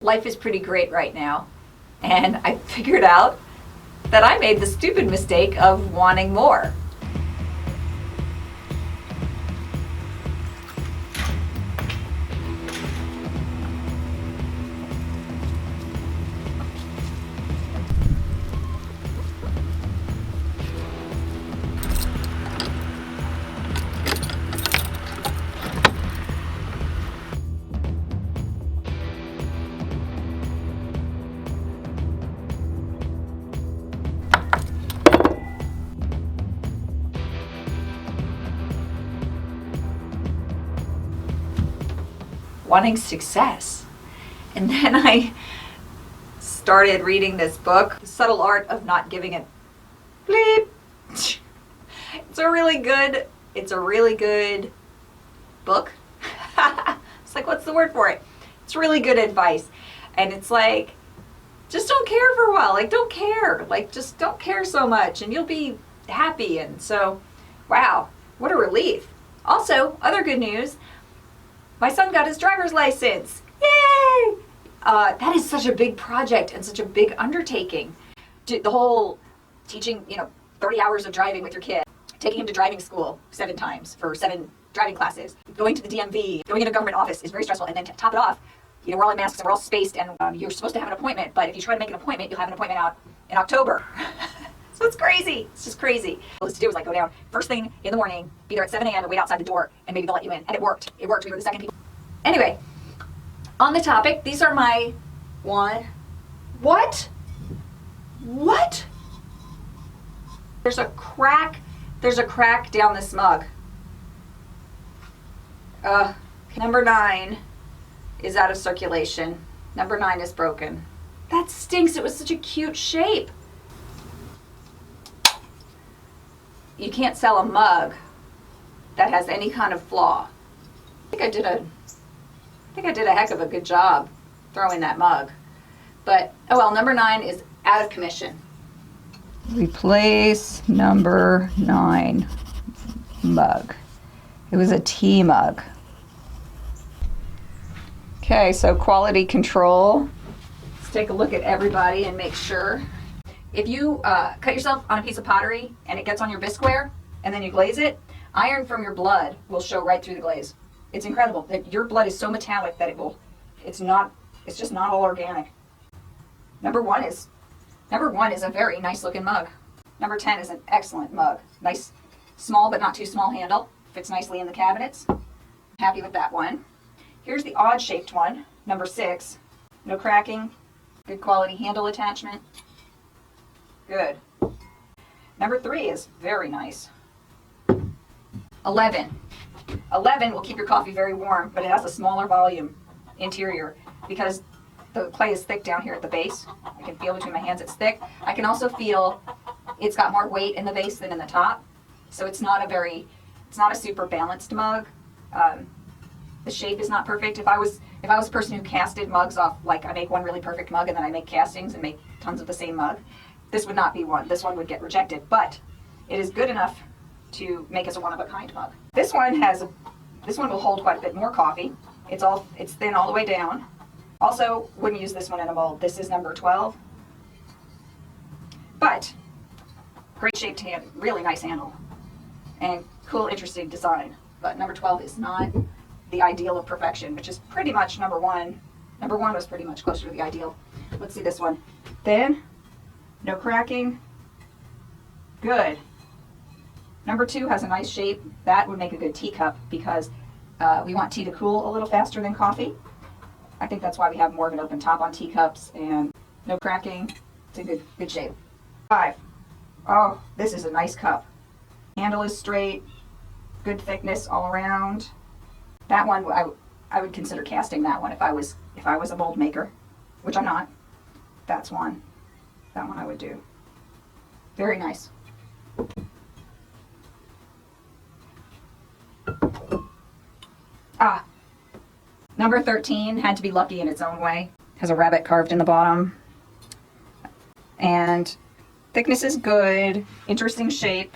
Life is pretty great right now, and I figured out that I made the stupid mistake of wanting more. Wanting success. And then I started reading this book, The Subtle Art of Not Giving a Bleep. It's a really good book. It's like, what's the word for it? It's really good advice. And it's like, just don't care for a while. Like, don't care. Like, just don't care so much and you'll be happy. And so, wow, what a relief. Also, other good news, my son got his driver's license. Yay! That is such a big project and such a big undertaking. The whole teaching, 30 hours of driving with your kid, taking him to driving school 7 times for 7 driving classes, going to the DMV, going in a government office is very stressful. And then to top it off, we're all in masks and we're all spaced and you're supposed to have an appointment, but if you try to make an appointment, you'll have an appointment out in October. So it's crazy. It's just crazy. All to do was like go down first thing in the morning, be there at 7 a.m. and wait outside the door, and maybe they'll let you in. And it worked. It worked. We were the second people. Anyway, on the topic, these are my What? There's a crack down this mug. Number 9 is out of circulation. Number 9 is broken. That stinks. It was such a cute shape. You can't sell a mug that has any kind of flaw. I think I did a heck of a good job throwing that mug. But, oh well, number 9 is out of commission. Replace number 9 mug. It was a tea mug. Okay, so quality control. Let's take a look at everybody and make sure. If you cut yourself on a piece of pottery and it gets on your bisqueware and then you glaze it, iron from your blood will show right through the glaze. It's incredible. Your blood is so metallic that it's just not all organic. Number one is a very nice looking mug. Number 10 is an excellent mug. Nice, small but not too small handle. Fits nicely in the cabinets. Happy with that one. Here's the odd shaped one, number 6. No cracking, good quality handle attachment. Good. Number 3 is very nice. 11 will keep your coffee very warm, but it has a smaller volume interior because the clay is thick down here at the base. I can feel between my hands it's thick. I can also feel it's got more weight in the base than in the top. So it's not a super balanced mug. The shape is not perfect. If I was a person who casted mugs off, like I make one really perfect mug and then I make castings and make tons of the same mug, this would not be one. This one would get rejected, but it is good enough to make as a one-of-a-kind mug. This one will hold quite a bit more coffee. It's thin all the way down. Also, wouldn't use this one in a mold. This is number 12. But great shaped hand, really nice handle, and cool, interesting design. But number 12 is not the ideal of perfection, which is pretty much number 1. Number 1 was pretty much closer to the ideal. Let's see this one. Thin, no cracking, good. Number 2 has a nice shape. That would make a good teacup because we want tea to cool a little faster than coffee. I think that's why we have more of an open top on teacups, and no cracking. It's a good shape. 5. Oh, this is a nice cup. Handle is straight, good thickness all around. That one I would consider casting that one if I was a mold maker, which I'm not. That's one. That one I would do. Very nice. Number 13 had to be lucky in its own way. Has a rabbit carved in the bottom. And thickness is good, interesting shape,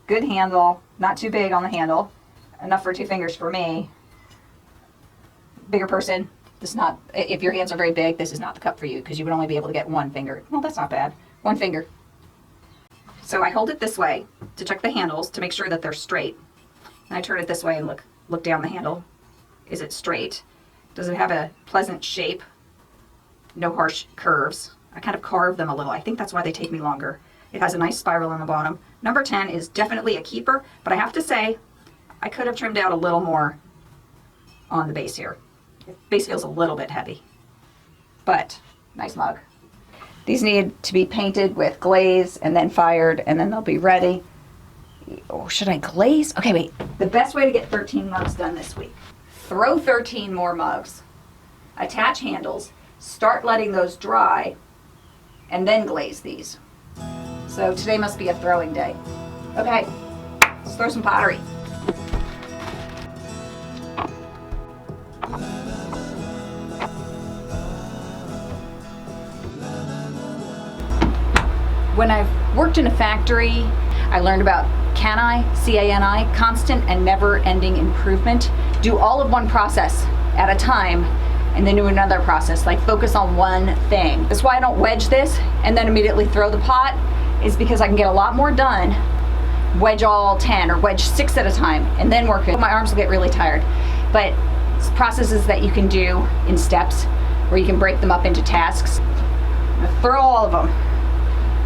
good handle, not too big on the handle, enough for 2 fingers for me. Bigger person, This is not, if your hands are very big, this is not the cup for you because you would only be able to get one finger. Well, that's not bad. One finger. So I hold it this way to check the handles to make sure that they're straight. And I turn it this way and look down the handle. Is it straight? Does it have a pleasant shape? No harsh curves. I kind of carve them a little. I think that's why they take me longer. It has a nice spiral on the bottom. Number 10 is definitely a keeper, but I have to say, I could have trimmed out a little more on the base here. The base feels a little bit heavy, but nice mug. These need to be painted with glaze and then fired, and then they'll be ready. Oh, should I glaze? Okay, wait. The best way to get 13 mugs done this week. Throw 13 more mugs. Attach handles. Start letting those dry, and then glaze these. So today must be a throwing day. Okay, let's throw some pottery. When I've worked in a factory, I learned about CANI, C-A-N-I, constant and never-ending improvement. Do all of one process at a time, and then do another process, like focus on one thing. That's why I don't wedge this and then immediately throw the pot, is because I can get a lot more done, wedge all 10 or wedge 6 at a time, and then work it. My arms will get really tired. But it's processes that you can do in steps where you can break them up into tasks. I'm gonna throw all of them.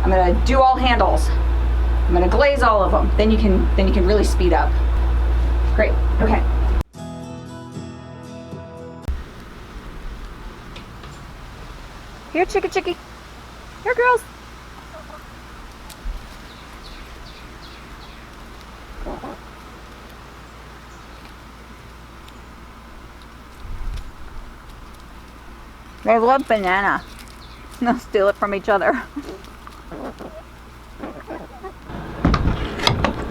I'm gonna do all handles. I'm gonna glaze all of them. Then you can really speed up. Great, okay. Here, chickie. Here, girls. They love banana. They'll steal it from each other.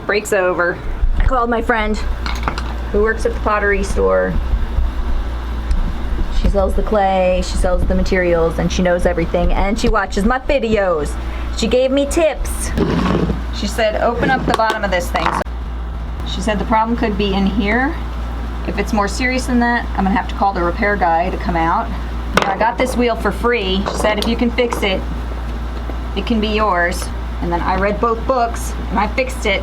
Break's over. I called my friend who works at the pottery store. She sells the clay, she sells the materials, and she knows everything, and she watches my videos. She gave me tips. She said, open up the bottom of this thing. So she said the problem could be in here. If it's more serious than that, I'm gonna have to call the repair guy to come out. I got this wheel for free. She said if you can fix it, it can be yours. And then I read both books, and I fixed it,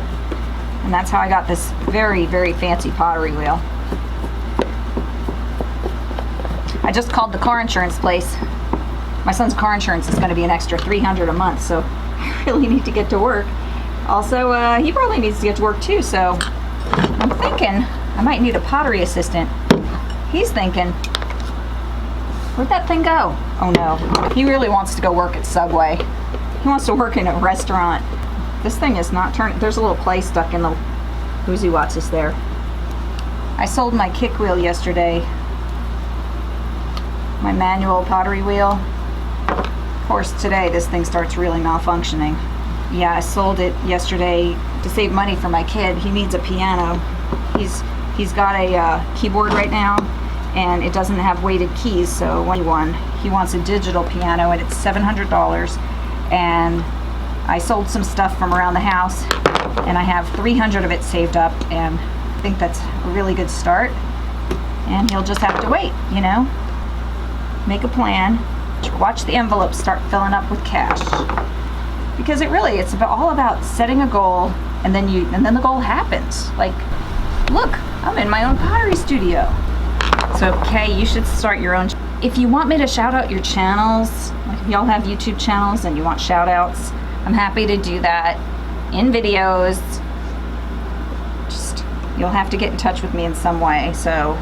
and that's how I got this very, very fancy pottery wheel. I just called the car insurance place. My son's car insurance is going to be an extra $300 a month, so I really need to get to work. Also, he probably needs to get to work too, so I'm thinking I might need a pottery assistant. He's thinking, where'd that thing go? Oh no, he really wants to go work at Subway. He wants to work in a restaurant. This thing is not turning. There's a little clay stuck in the Woozy Watts there. I sold my kick wheel yesterday. My manual pottery wheel. Of course, today this thing starts really malfunctioning. Yeah, I sold it yesterday to save money for my kid. He needs a piano. He's got a keyboard right now, and it doesn't have weighted keys, so he wants a digital piano, and it's $700. And I sold some stuff from around the house, and I have 300 of it saved up, and I think that's a really good start. And he'll just have to wait, you know? Make a plan, watch the envelope start filling up with cash. Because it's all about setting a goal, and then the goal happens. Like, look, I'm in my own pottery studio. So, okay, you should start your own. If you want me to shout out your channels, like if y'all have YouTube channels and you want shout outs, I'm happy to do that in videos. Just, you'll have to get in touch with me in some way. So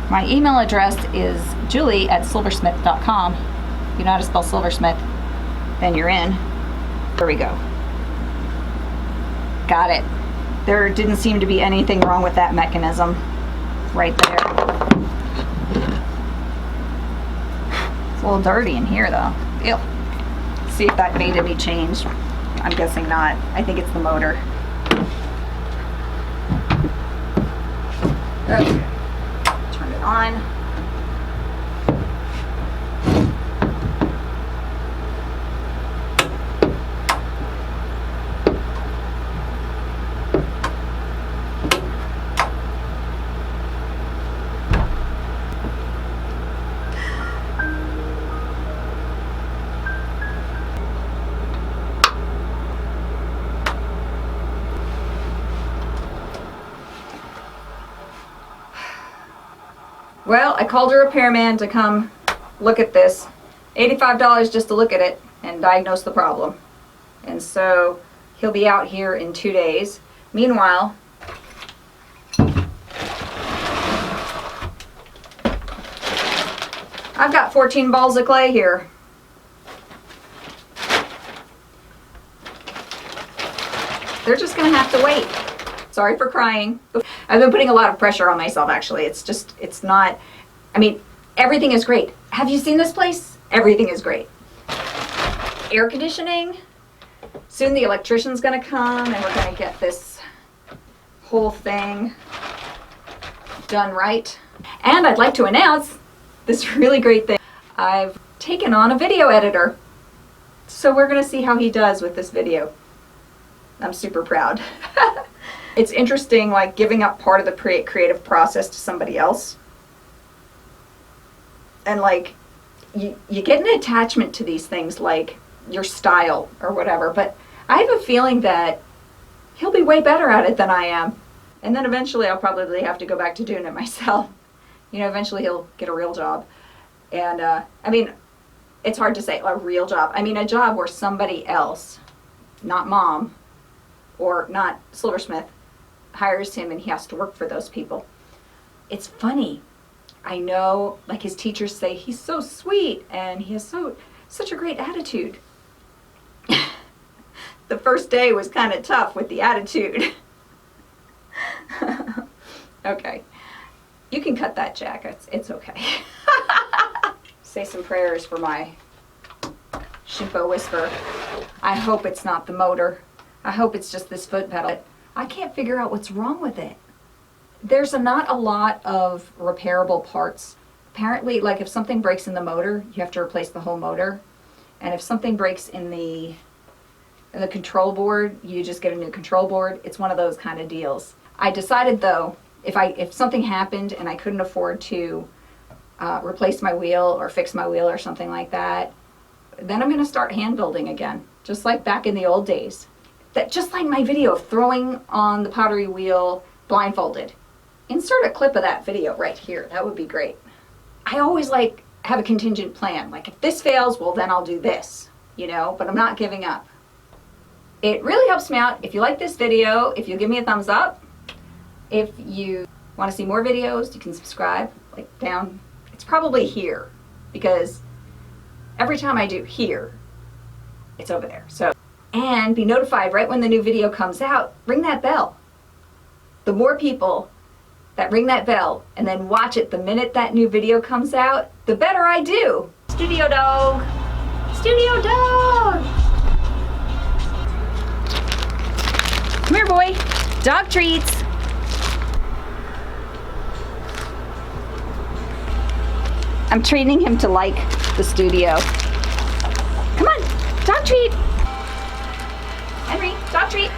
my email address is julie@silversmith.com. If you know how to spell silversmith, then you're in. There we go. Got it. There didn't seem to be anything wrong with that mechanism right there. It's a little dirty in here though. Ew. See if that made any change. I'm guessing not. I think it's the motor. Okay. Turn it on. Well, I called a repairman to come look at this. $85 just to look at it and diagnose the problem. And so he'll be out here in 2 days. Meanwhile, I've got 14 balls of clay here. They're just gonna have to wait. Sorry for crying. I've been putting a lot of pressure on myself, actually. It's not, I mean, everything is great. Have you seen this place? Everything is great. Air conditioning. Soon the electrician's gonna come and we're gonna get this whole thing done right. And I'd like to announce this really great thing. I've taken on a video editor. So we're gonna see how he does with this video. I'm super proud. It's interesting, like giving up part of the creative process to somebody else. And like, you get an attachment to these things, like your style or whatever, but I have a feeling that he'll be way better at it than I am. And then eventually I'll probably have to go back to doing it myself. You know, eventually he'll get a real job. And I mean, it's hard to say a real job. I mean, a job where somebody else, not mom or not Silversmith, hires him and he has to work for those people. It's funny. I know, like his teachers say, he's so sweet and he has such a great attitude. The first day was kind of tough with the attitude. Okay. You can cut that, Jack. It's okay. Say some prayers for my Shimpo Whisper. I hope it's not the motor. I hope it's just this foot pedal. I can't figure out what's wrong with it. There's not a lot of repairable parts. Apparently, like if something breaks in the motor, you have to replace the whole motor. And if something breaks in the control board, you just get a new control board. It's one of those kind of deals. I decided though, if something happened and I couldn't afford to replace my wheel or fix my wheel or something like that, then I'm gonna start hand building again, just like back in the old days. Just like my video of throwing on the pottery wheel blindfolded. Insert a clip of that video right here. That would be great. I always like have a contingent plan. Like if this fails, well then I'll do this, you know, but I'm not giving up. It really helps me out. If you like this video, if you give me a thumbs up, if you want to see more videos, you can subscribe, like down. It's probably here because every time I do here, it's over there. So, and be notified right when the new video comes out. Ring that bell. The more people that ring that bell and then watch it the minute that new video comes out, the better I do. Studio dog. Studio dog. Come here, boy. Dog treats. I'm training him to like the studio. Come on, dog treat. Henry, dog treat.